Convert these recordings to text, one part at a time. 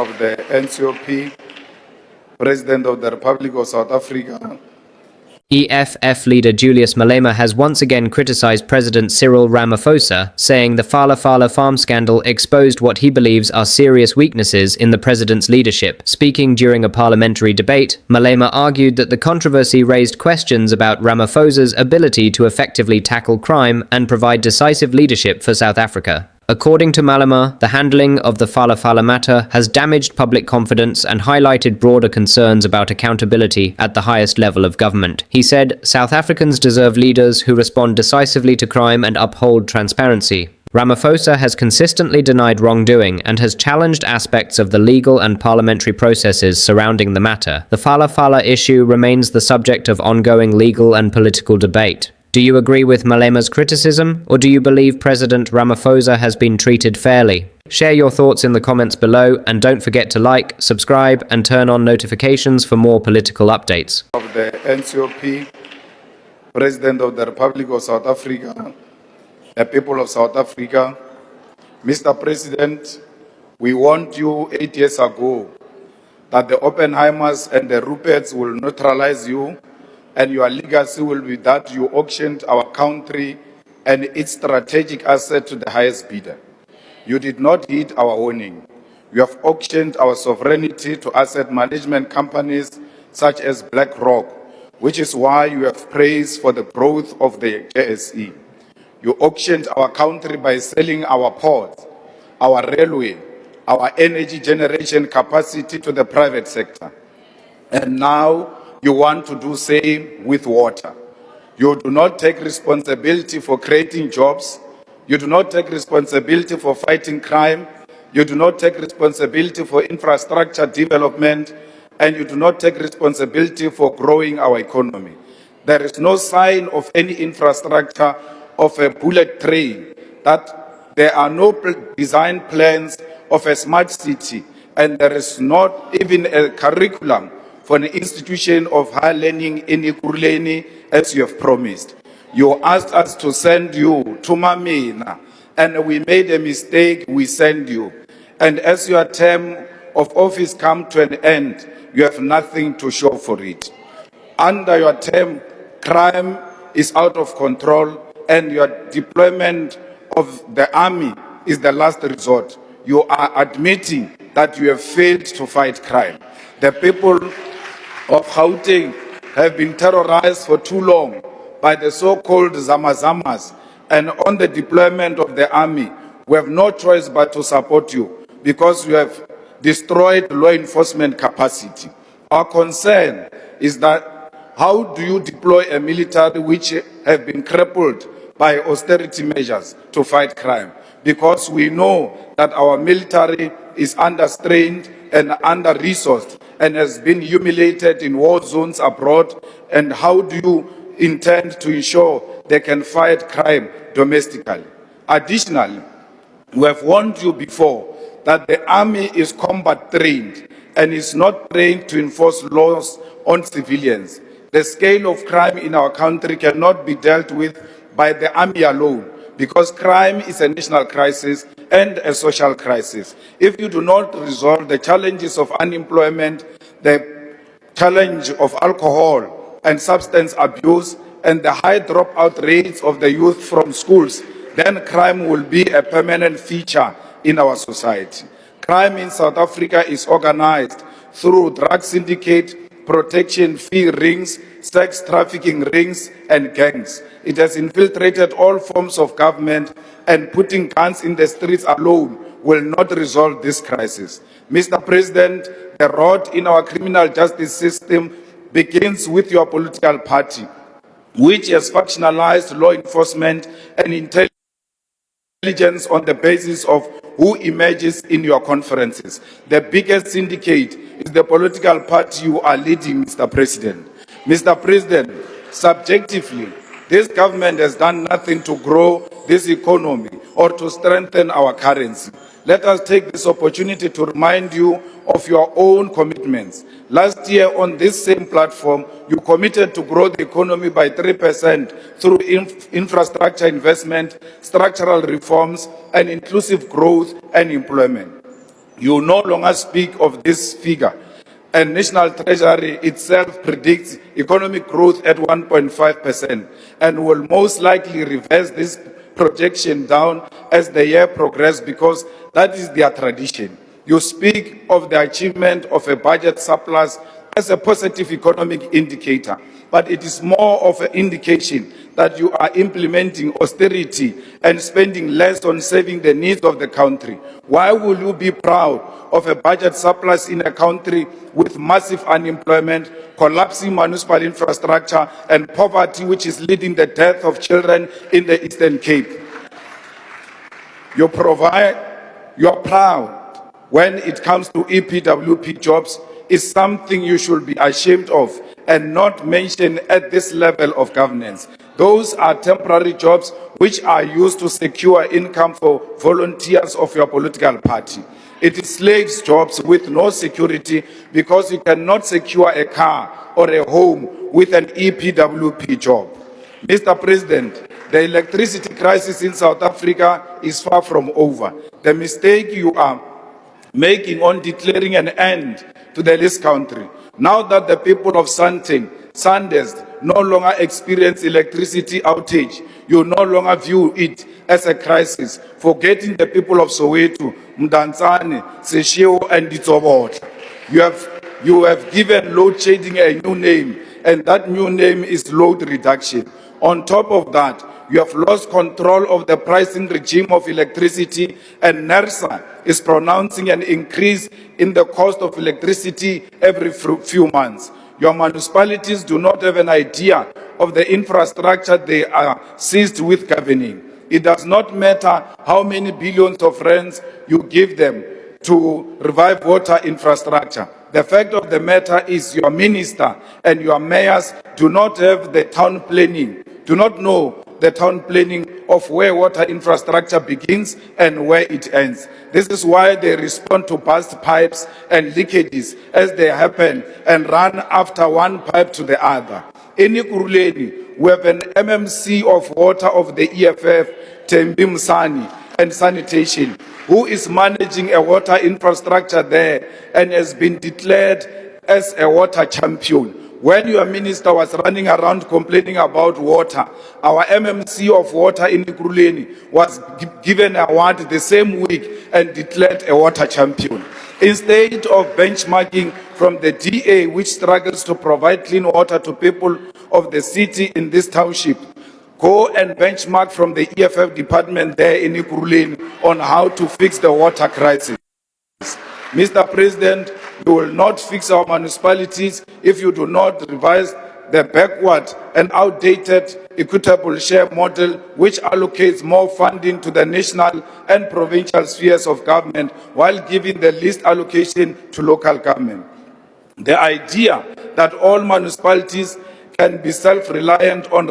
of the NCOP, President of the Republic of South Africa. EFF leader Julius Malema has once again criticized President Cyril Ramaphosa, saying the Fala farm scandal exposed what he believes are serious weaknesses in the president's leadership. Speaking during a parliamentary debate, Malema argued that the controversy raised questions about Ramaphosa's ability to effectively tackle crime and provide decisive leadership for South Africa. According to Malema, the handling of the Fala matter has damaged public confidence and highlighted broader concerns about accountability at the highest level of government. He said, South Africans deserve leaders who respond decisively to crime and uphold transparency. Ramaphosa has consistently denied wrongdoing and has challenged aspects of the legal and parliamentary processes surrounding the matter. The Fala issue remains the subject of ongoing legal and political debate. Do you agree with Malema's criticism, or do you believe President Ramaphosa has been treated fairly? Share your thoughts in the comments below, and don't forget to like, subscribe, and turn on notifications for more political updates. Of the NCOP, President of the Republic of South Africa, the people of South Africa, Mr. President, we warned you 8 years ago that the Oppenheimers and the Ruperts will neutralize you, and your legacy will be that you auctioned our country and its strategic asset to the highest bidder. You did not heed our warning. You have auctioned our sovereignty to asset management companies such as BlackRock, which is why you have praised for the growth of the JSE. You auctioned our country by selling our ports, our railway, our energy generation capacity to the private sector. And now, you want to do same with water. You do not take responsibility for creating jobs. You do not take responsibility for fighting crime. You do not take responsibility for infrastructure development. And you do not take responsibility for growing our economy. There is no sign of any infrastructure of a bullet train, that there are no design plans of a smart city, and there is not even a curriculum for an institution of higher learning in Ikuruleni, as you have promised. You asked us to send you to Mamina, and we made a mistake, we send you. And as your term of office come to an end, you have nothing to show for it. Under your term, crime is out of control, and your deployment of the army is the last resort. You are admitting that you have failed to fight crime. The people of Gauteng have been terrorized for too long by the so-called Zamazamas, and on the deployment of the army, we have no choice but to support you because you have destroyed law enforcement capacity. Our concern is that how do you deploy a military which have been crippled by austerity measures to fight crime? Because we know that our military is understrained and under-resourced and has been humiliated in war zones abroad. And how do you intend to ensure they can fight crime domestically? Additionally, we have warned you before that the army is combat trained and is not trained to enforce laws on civilians. The scale of crime in our country cannot be dealt with by the army alone, because crime is a national crisis and a social crisis. If you do not resolve the challenges of unemployment, the challenge of alcohol and substance abuse, and the high dropout rates of the youth from schools, then crime will be a permanent feature in our society. Crime in South Africa is organized through drug syndicate, protection fee rings, sex trafficking rings, and gangs. It has infiltrated all forms of government, and putting guns in the streets alone will not resolve this crisis. Mr. President, the rot in our criminal justice system begins with your political party, which has factionalized law enforcement and intelligence on the basis of who emerges in your conferences. The biggest syndicate is the political party you are leading, Mr. President. Mr. President, subjectively, this government has done nothing to grow this economy or to strengthen our currency. Let us take this opportunity to remind you of your own commitments. Last year on this same platform, you committed to grow the economy by 3% through infrastructure investment, structural reforms, and inclusive growth and employment. You no longer speak of this figure. And National Treasury itself predicts economic growth at 1.5% and will most likely reverse this projection down as the year progresses because that is their tradition. You speak of the achievement of a budget surplus as a positive economic indicator, but it is more of an indication that you are implementing austerity and spending less on saving the needs of the country. Why will you be proud of a budget surplus in a country with massive unemployment, collapsing municipal infrastructure, and poverty, which is leading the death of children in the Eastern Cape? You are proud when it comes to EPWP jobs is something you should be ashamed of and not mention at this level of governance. Those are temporary jobs which are used to secure income for volunteers of your political party. It is slaves' jobs with no security because you cannot secure a car or a home with an EPWP job. Mr. President, the electricity crisis in South Africa is far from over. The mistake you are making on declaring an end to this country, now that the people of Sanders no longer experience electricity outage, you no longer view it as a crisis, forgetting the people of Soweto, Mdantsane, Seshego, and Ditsobot. You have given load shedding a new name, and that new name is load reduction. On top of that, you have lost control of the pricing regime of electricity, and NERSA is pronouncing an increase in the cost of electricity every few months. Your municipalities do not have an idea of the infrastructure they are seized with governing. It does not matter how many billions of rands you give them to revive water infrastructure. The fact of the matter is your minister and your mayors do not have the town planning, do not know the town planning of where water infrastructure begins and where it ends. This is why they respond to burst pipes and leakages as they happen and run after one pipe to the other. In Ekurhuleni, we have an MMC of water of the EFF, Thembi Msani, and sanitation, who is managing a water infrastructure there and has been declared as a water champion. When your minister was running around complaining about water, our MMC of water in Ekurhuleni was given an award the same week and declared a water champion. Instead of benchmarking from the DA, which struggles to provide clean water to people of the city in this township, go and benchmark from the EFF department there in Ekurhuleni on how to fix the water crisis. Mr. President, you will not fix our municipalities if you do not revise the backward and outdated equitable share model, which allocates more funding to the national and provincial spheres of government while giving the least allocation to local government. The idea that all municipalities can be self-reliant on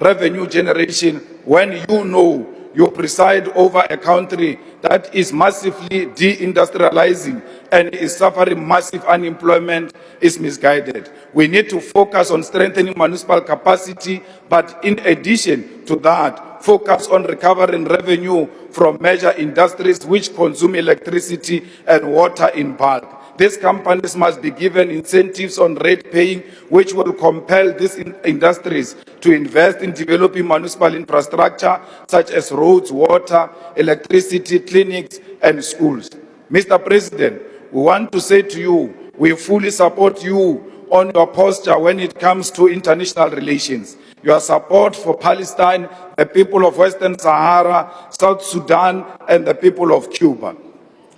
revenue generation when you know you preside over a country that is massively deindustrializing and is suffering massive unemployment is misguided. We need to focus on strengthening municipal capacity, but in addition to that, focus on recovering revenue from major industries which consume electricity and water in bulk. These companies must be given incentives on rate paying, which will compel these industries to invest in developing municipal infrastructure such as roads, water, electricity, clinics, and schools. Mr. President, we want to say to you, we fully support you on your posture when it comes to international relations. Your support for Palestine, the people of Western Sahara, South Sudan, and the people of Cuba.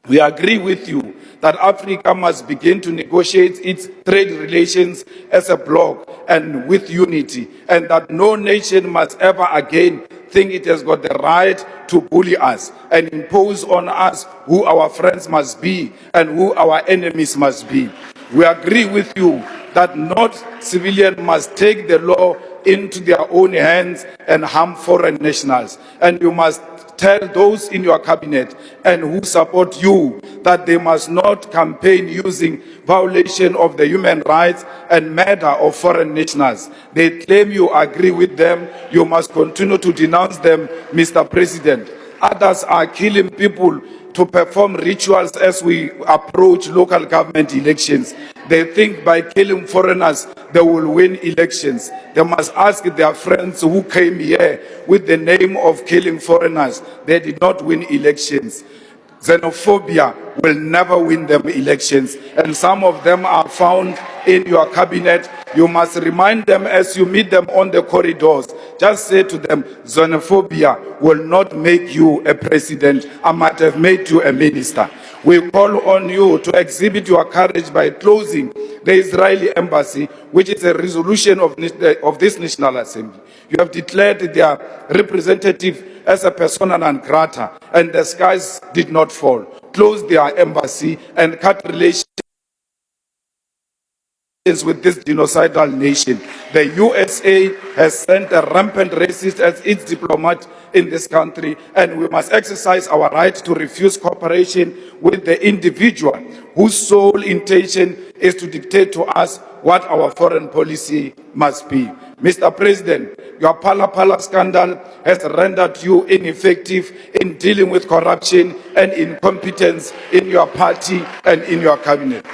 We agree with you that Africa must begin to negotiate its trade relations as a bloc and with unity, and that no nation must ever again think it has got the right to bully us and impose on us who our friends must be and who our enemies must be. We agree with you that not civilians must take the law into their own hands and harm foreign nationals, and you must tell those in your cabinet and who support you that they must not campaign using violation of the human rights and murder of foreign nationals. They claim you agree with them. You must continue to denounce them, Mr. President. Others are killing people to perform rituals as we approach local government elections. They think by killing foreigners, they will win elections. They must ask their friends who came here with the name of killing foreigners. They did not win elections. Xenophobia will never win them elections, and some of them are found in your cabinet. You must remind them as you meet them on the corridors. Just say to them, xenophobia will not make you a president. I might have made you a minister. We call on you to exhibit your courage by closing the Israeli embassy, which is a resolution of this National Assembly. You have declared their representative as a persona non grata, and the skies did not fall. Close their embassy and cut relations with this genocidal nation. The USA has sent a rampant racist as its diplomat in this country, and we must exercise our right to refuse cooperation with the individual whose sole intention is to dictate to us what our foreign policy must be. Mr. President, your Pala scandal has rendered you ineffective in dealing with corruption and incompetence in your party and in your cabinet.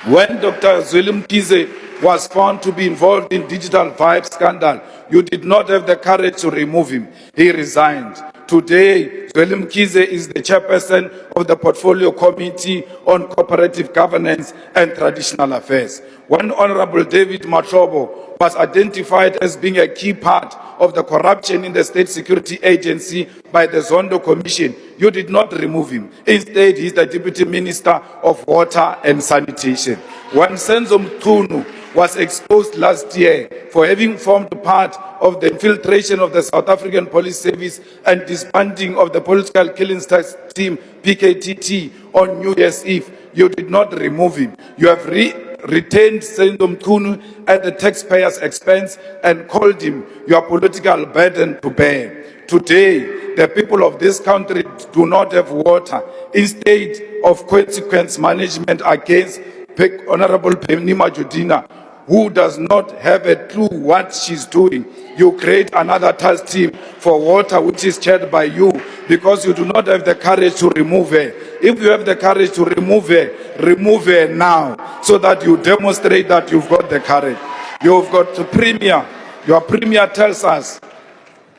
When Dr. Zweli Mkhize was found to be involved in digital vibe scandal, you did not have the courage to remove him. He resigned. Today, Zweli Mkhize is the chairperson of the Portfolio Committee on Cooperative Governance and Traditional Affairs. When Honorable David Machobo was identified as being a key part of the corruption in the State Security Agency by the Zondo Commission, you did not remove him. Instead, he is the Deputy Minister of Water and Sanitation. When Senzo Mchunu was exposed last year for having formed part of the infiltration of the South African Police Service and disbanding of the political killings team PKTT on New Year's Eve, you did not remove him. You have retained Senzo Mchunu at the taxpayer's expense and called him your political burden to bear. Today, the people of this country do not have water. Instead of consequence management against Honorable Penima Judina, who does not have a clue what she's doing, you create another task team for water which is chaired by you because you do not have the courage to remove her. If you have the courage to remove her now so that you demonstrate that you've got the courage. You've got the premier. Your premier tells us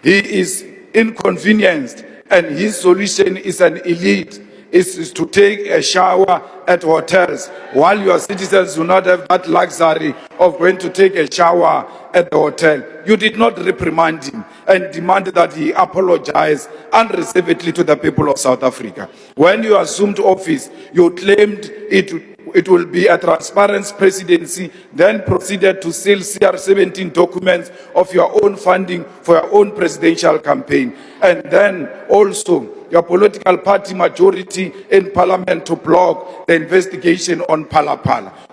he is inconvenienced and his solution is an elite. Is to take a shower at hotels, while your citizens do not have that luxury of going to take a shower at the hotel. You did not reprimand him and demanded that he apologize unreservedly to the people of South Africa. When you assumed office, you claimed it will be a transparent presidency, then proceeded to seal CR17 documents of your own funding for your own presidential campaign. And then also your political party majority in parliament to block the investigation on Pala.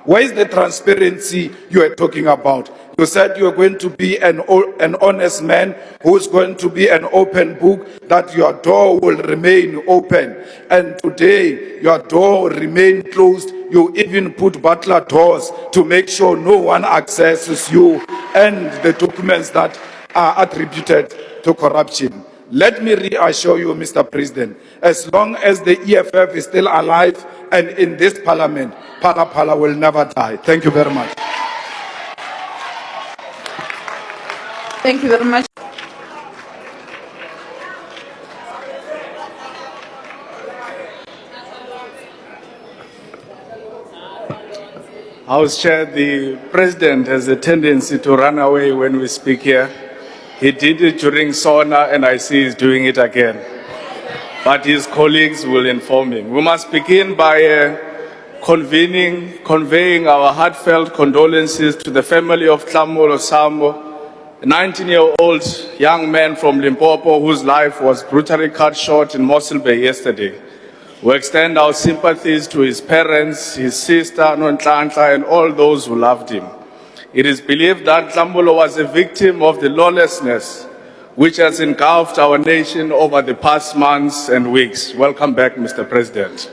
Where is the transparency you are talking about? You said you are going to be an honest man who is going to be an open book, that your door will remain open. And today, your door remain closed. You even put butler doors to make sure no one accesses you and the documents that are attributed to corruption. Let me reassure you, Mr. President, as long as the EFF is still alive and in this parliament, Pala will never die. Thank you very much. Thank you very much. House Chair, the President has a tendency to run away when we speak here. He did it during SONA and I see he's doing it again. But his colleagues will inform him. We must begin by conveying our heartfelt condolences to the family of Tlamolo Sambo, a 19-year-old young man from Limpopo whose life was brutally cut short in Mossel Bay yesterday. We extend our sympathies to his parents, his sister, Nonhlanhla, and all those who loved him. It is believed that Tlamolo was a victim of the lawlessness which has engulfed our nation over the past months and weeks. Welcome back, Mr. President.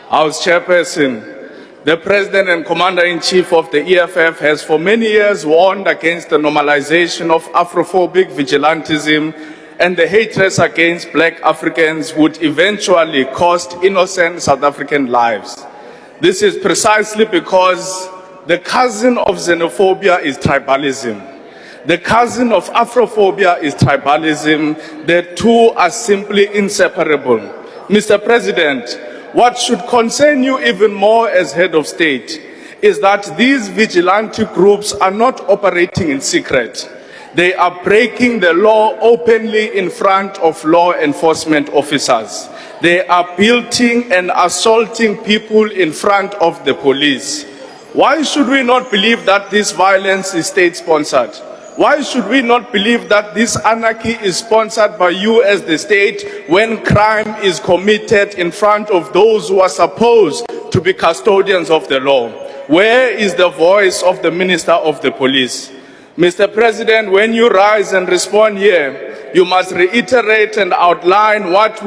House Chairperson, the President and Commander-in-Chief of the EFF has for many years warned against the normalization of Afrophobic vigilantism and the hatred against black Africans would eventually cost innocent South African lives. This is precisely because the cousin of xenophobia is tribalism. The cousin of Afrophobia is tribalism. The two are simply inseparable. Mr. President, what should concern you even more as head of state is that these vigilante groups are not operating in secret. They are breaking the law openly in front of law enforcement officers. They are beating and assaulting people in front of the police. Why should we not believe that this violence is state-sponsored? Why should we not believe that this anarchy is sponsored by you as the state when crime is committed in front of those who are supposed to be custodians of the law? Where is the voice of the Minister of the Police? Mr. President, when you rise and respond here, you must reiterate and outline what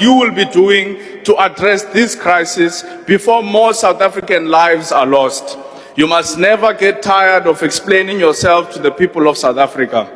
you will be doing to address this crisis before more South African lives are lost. You must never get tired of explaining yourself to the people of South Africa.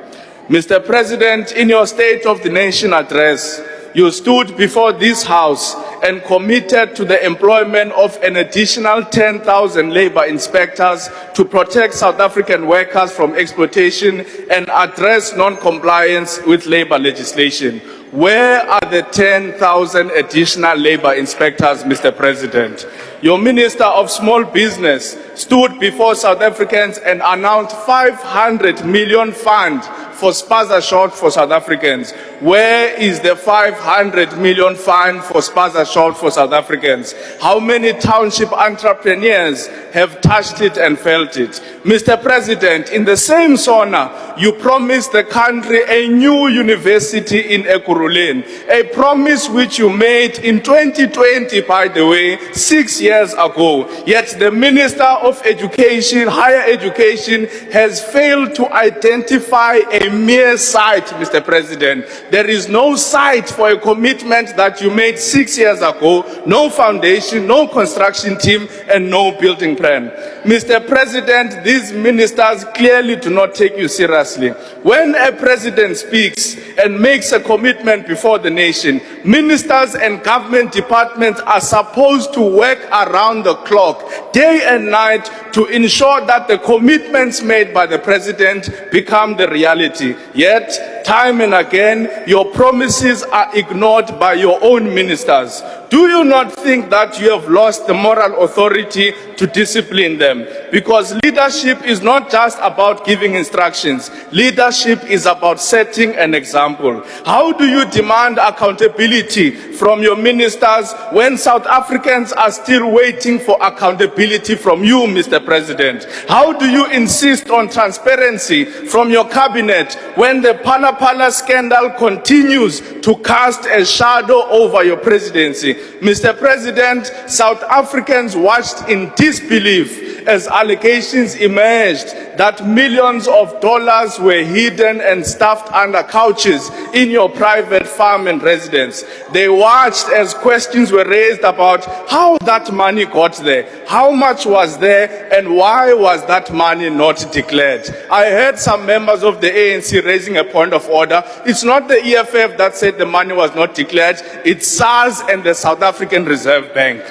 Mr. President, in your State of the Nation address, you stood before this House and committed to the employment of an additional 10,000 labor inspectors to protect South African workers from exploitation and address non-compliance with labor legislation. Where are the 10,000 additional labor inspectors, Mr. President? Your Minister of Small Business stood before South Africans and announced 500 million fund for spaza short for South Africans. Where is the 500 million fund for spaza short for South Africans? How many township entrepreneurs have touched it and felt it? Mr. President, in the same sauna, you promised the country a new university in Ekurhuleni, a promise which you made in 2020, by the way, 6 years ago. Yet the Minister of Education, Higher Education, has failed to identify a mere site, Mr. President. There is no site for a commitment that you made 6 years ago, no foundation, no construction team, and no building plan. Mr. President, these ministers clearly do not take you seriously. When a president speaks and makes a commitment before the nation, ministers and government departments are supposed to work around the clock, day and night, to ensure that the commitments made by the president become the reality. Yet, time and again, your promises are ignored by your own ministers. Do you not think that you have lost the moral authority to discipline them? Because leadership is not just about giving instructions. Leadership is about setting an example. How do you demand accountability from your ministers when South Africans are still waiting for accountability from you, Mr. President? How do you insist on transparency from your cabinet when the Pala scandal continues to cast a shadow over your presidency? Mr. President, South Africans watched in disbelief as allegations emerged that millions of dollars were hidden and stuffed under couches in your private farm and residence. They watched as questions were raised about how that money got there, how much was there, and why was that money not declared. I heard some members of the ANC raising a point of order. It's not the EFF that said the money was not declared, it's SARS and the South African Reserve Bank.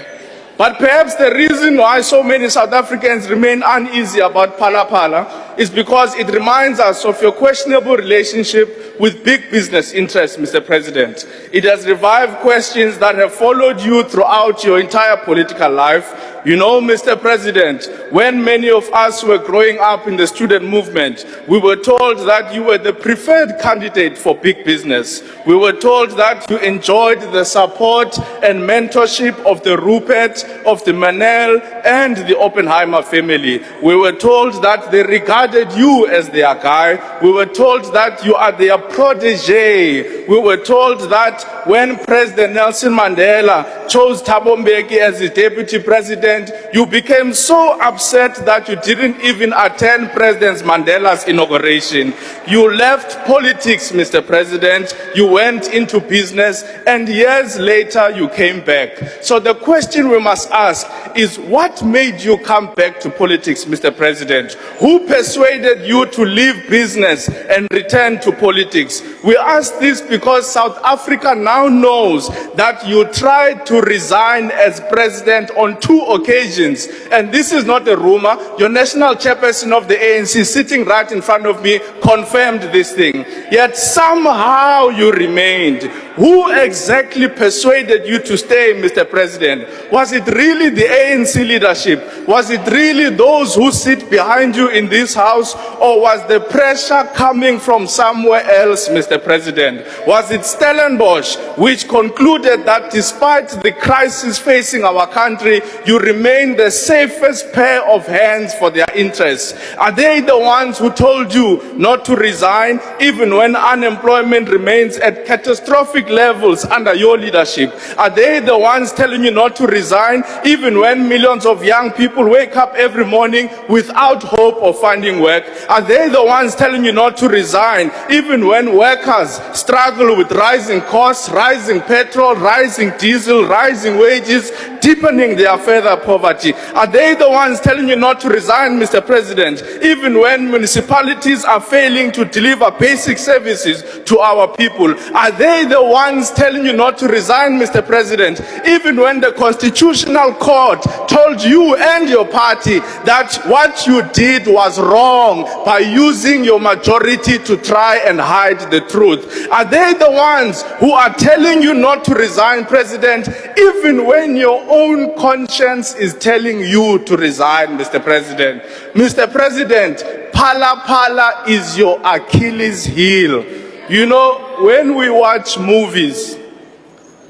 But perhaps the reason why so many South Africans remain uneasy about Pala is because it reminds us of your questionable relationship with big business interests, Mr. President. It has revived questions that have followed you throughout your entire political life. You know, Mr. President, when many of us were growing up in the student movement, we were told that you were the preferred candidate for big business. We were told that you enjoyed the support and mentorship of the Rupert, of the Manel, and the Oppenheimer family. We were told that they regarded you as their guy. We were told that you are their protege. We were told that when President Nelson Mandela chose Thabo Mbeki as his deputy president, you became so upset that you didn't even attend President Mandela's inauguration. You left politics, Mr. President. You went into business, and years later you came back. So the question we must ask is, what made you come back to politics, Mr. President? Who persuaded you to leave business and return to politics? politics. We ask this because South Africa now knows that you tried to resign as president on 2 occasions. And this is not a rumor. Your national chairperson of the ANC, sitting right in front of me, confirmed this thing. Yet somehow you remained. Who exactly persuaded you to stay, Mr. President? Was it really the ANC leadership? Was it really those who sit behind you in this house? Or was the pressure coming from somewhere else, Mr. President? Was it Stellenbosch which concluded that despite the crisis facing our country, you remain the safest pair of hands for their interests? Are they the ones who told you not to resign even when unemployment remains at catastrophic levels under your leadership? Are they the ones telling you not to resign even when millions of young people wake up every morning without hope of finding work? Are they the ones telling you not to resign even when workers struggle with rising costs, rising petrol, rising diesel, rising wages, deepening their further poverty? Are they the ones telling you not to resign, Mr. President, even when municipalities are failing to deliver basic services to our people? Are they the ones telling you not to resign, Mr. President, even when the Constitutional Court told you and your party that what you did was wrong by using your majority to try and hide the truth? Are they the ones who are telling you not to resign, President, even when your own conscience is telling you to resign, Mr. President? Mr. President, Phala Phala is your Achilles heel. You know, when we watch movies,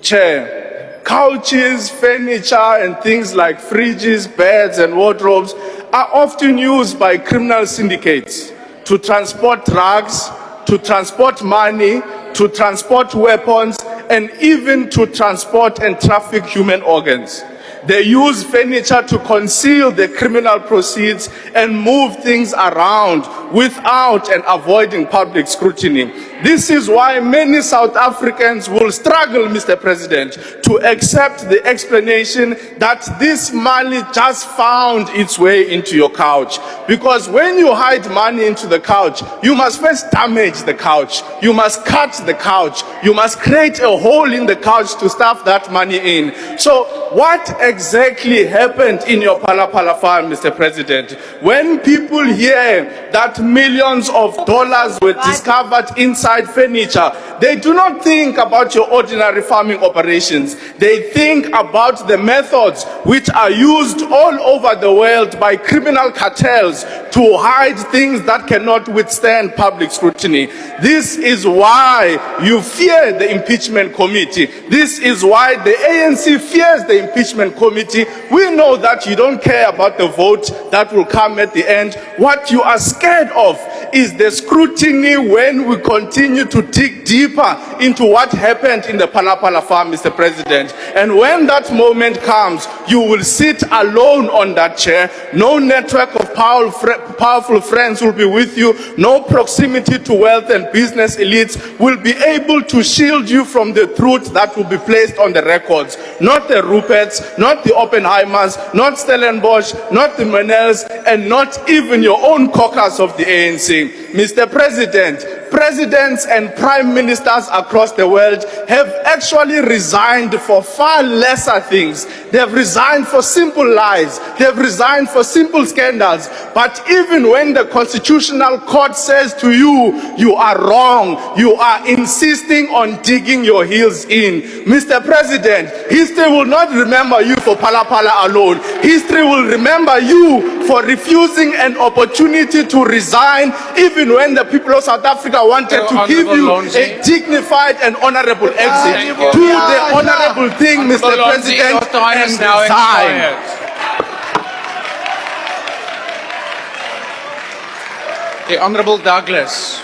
Chair, couches, furniture, and things like fridges, beds, and wardrobes are often used by criminal syndicates to transport drugs, to transport money, to transport weapons, and even to transport and traffic human organs. They use furniture to conceal the criminal proceeds and move things around without and avoiding public scrutiny. This is why many South Africans will struggle, Mr. President, to accept the explanation that this money just found its way into your couch. Because when you hide money into the couch, you must first damage the couch. You must cut the couch. You must create a hole in the couch to stuff that money in. So what exactly happened in your Phala Phala farm, Mr. President? When people hear that millions of dollars were discovered inside furniture, they do not think about your ordinary farming operations. They think about the methods which are used all over the world by criminal cartels to hide things that cannot withstand public scrutiny. This is why you fear the impeachment committee. This is why the ANC fears the impeachment committee. We know that you don't care about the vote that will come at the end. What you are scared of is the scrutiny when we continue to dig deeper into what happened in the Phala Phala farm, Mr. President. And when that moment comes, you will sit alone on that chair. No network of powerful friends will be with you. No proximity to wealth and business elites will be able to shield you from the truth that will be placed on the records. Not the Ruperts, not the Oppenheimers, not Stellenbosch, not the Manels, and not even your own caucus of the ANC. Mr. President, presidents and prime ministers across the world have actually resigned for far lesser things. They have resigned for simple lies. They have resigned for simple scandals. But even when the Constitutional Court says to you, you are wrong, you are insisting on digging your heels in. Mr. President, history will not remember you for Phala Phala alone. History will remember you for refusing an opportunity to resign even when the people of South Africa wanted to give you a dignified and honorable exit. Do the honorable thing, Mr. President, and resign. The Honourable Douglas.